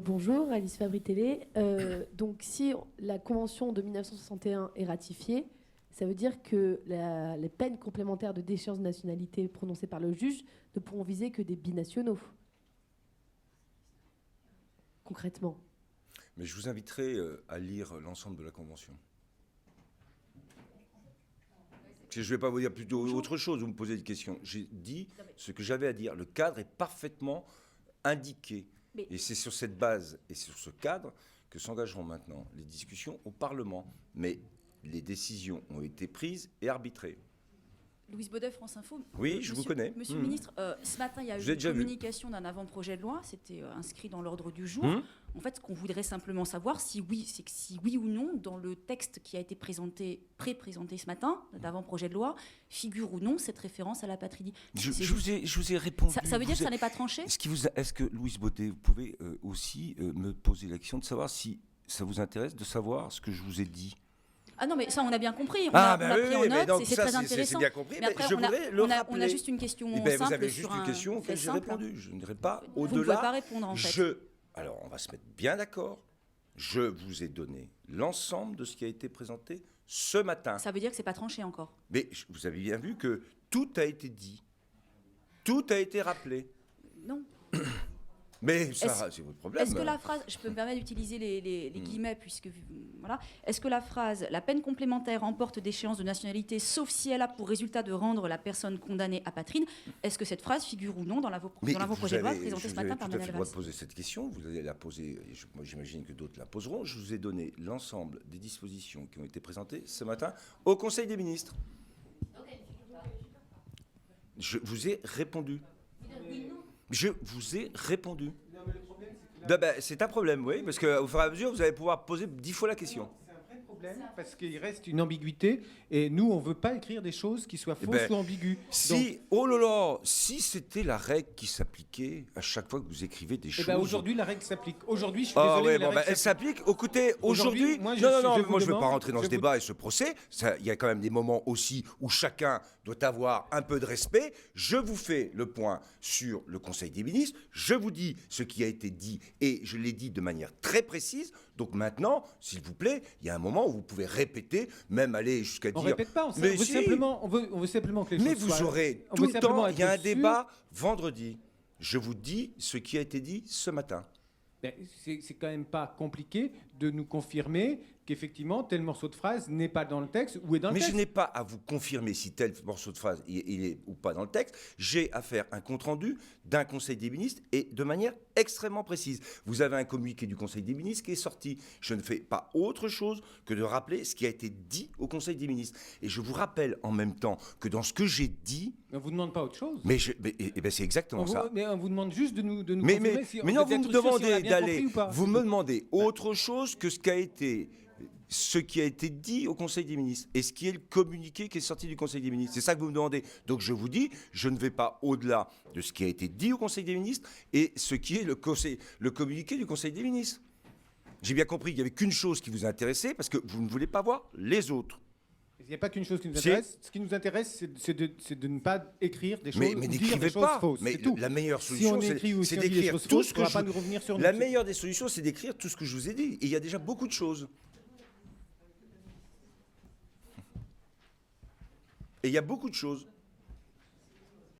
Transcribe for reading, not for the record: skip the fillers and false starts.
Bonjour, Alice Fabri-Télé. Donc, si la Convention de 1961 est ratifiée, ça veut dire que les peines complémentaires de déchéance de nationalité prononcées par le juge ne pourront viser que des binationaux, concrètement. Mais je vous inviterai à lire l'ensemble de la Convention. Je ne vais pas vous dire plutôt autre chose, vous me posez des questions. J'ai dit ce que j'avais à dire. Le cadre est parfaitement indiqué. Et c'est sur cette base et sur ce cadre que s'engageront maintenant les discussions au Parlement. Mais les décisions ont été prises et arbitrées. Louise Baudet, France Info. Oui, je vous connais. Monsieur le ministre, ce matin, il y a eu une communication d'un avant-projet de loi. C'était inscrit dans l'ordre du jour. En fait, ce qu'on voudrait simplement savoir, si oui ou non, dans le texte qui a été pré-présenté ce matin, d'avant-projet de loi, figure ou non cette référence à l'apatridie. Je vous ai répondu. Ça veut dire que ça n'est pas tranché ? Est-ce que, Louise Baudet, vous pouvez aussi me poser la question de savoir si ça vous intéresse de savoir ce que je vous ai dit ? Ah non, mais ça, on a bien compris. On a pris en note, c'est très intéressant. C'est bien compris, mais après, on a juste une question simple. Vous avez juste une question auquel j'ai répondu. Je n'irai pas au-delà. Vous ne pouvez pas répondre, en fait. Alors, on va se mettre bien d'accord. Je vous ai donné l'ensemble de ce qui a été présenté ce matin. Ça veut dire que ce n'est pas tranché encore. Mais vous avez bien vu que tout a été dit. Tout a été rappelé. Non. Mais ça, c'est votre problème. Est-ce que la phrase, je peux me permettre d'utiliser les guillemets, puisque voilà, est-ce que la phrase « la peine complémentaire emporte d'échéance de nationalité, sauf si elle a pour résultat de rendre la personne condamnée apatride », est-ce que cette phrase figure ou non dans l'avant-projet de loi présenté ce matin par Manuel Valls ? Vous avez tout à fait le droit de poser cette question, vous allez la poser, moi j'imagine que d'autres la poseront. Je vous ai donné l'ensemble des dispositions qui ont été présentées ce matin au Conseil des ministres. Je vous ai répondu. Je vous ai répondu. C'est un problème, oui, parce qu'au fur et à mesure, vous allez pouvoir poser 10 fois la question. C'est un vrai problème, parce qu'il reste une ambiguïté, et nous, on ne veut pas écrire des choses qui soient fausses ou ambiguës. Oh là là, si c'était la règle qui s'appliquait à chaque fois que vous écrivez des choses... Aujourd'hui, la règle s'applique. Aujourd'hui, je suis désolé, mais elle s'applique. Écoutez, aujourd'hui... Moi, je ne veux pas rentrer dans ce débat et ce procès. Il y a quand même des moments aussi où chacun doit avoir un peu de respect. Je vous fais le point sur le Conseil des ministres. Je vous dis ce qui a été dit et je l'ai dit de manière très précise. Donc maintenant, s'il vous plaît, il y a un moment où vous pouvez répéter, même aller jusqu'à dire... On ne répète pas, on veut simplement que les choses Mais vous aurez tout le temps, il y a un débat vendredi. Je vous dis ce qui a été dit ce matin. C'est quand même pas compliqué de nous confirmer qu'effectivement tel morceau de phrase n'est pas dans le texte ou est dans le texte. Mais je n'ai pas à vous confirmer si tel morceau de phrase il est ou pas dans le texte. J'ai à faire un compte-rendu d'un Conseil des ministres et de manière extrêmement précise. Vous avez un communiqué du Conseil des ministres qui est sorti. Je ne fais pas autre chose que de rappeler ce qui a été dit au Conseil des ministres. Et je vous rappelle en même temps que dans ce que j'ai dit... Mais on ne vous demande pas autre chose. Mais c'est exactement ça. Mais on vous demande juste de nous confirmer si mais non, vous me demandez d'aller... Vous me demandez autre chose que ce qui a été dit au Conseil des ministres et ce qui est le communiqué qui est sorti du Conseil des ministres. C'est ça que vous me demandez. Donc je vous dis, je ne vais pas au-delà de ce qui a été dit au Conseil des ministres et ce qui est le communiqué du Conseil des ministres. J'ai bien compris qu'il n'y avait qu'une chose qui vous intéressait parce que vous ne voulez pas voir les autres. Il n'y a pas qu'une chose qui nous intéresse. Ce qui nous intéresse, c'est de ne pas écrire des choses mais n'écrivez pas. fausses. Mais tout. La meilleure solution, c'est d'écrire tout ce que je... La meilleure des solutions, c'est d'écrire tout ce que je vous ai dit. Et il y a déjà beaucoup de choses. Et il y a beaucoup de choses.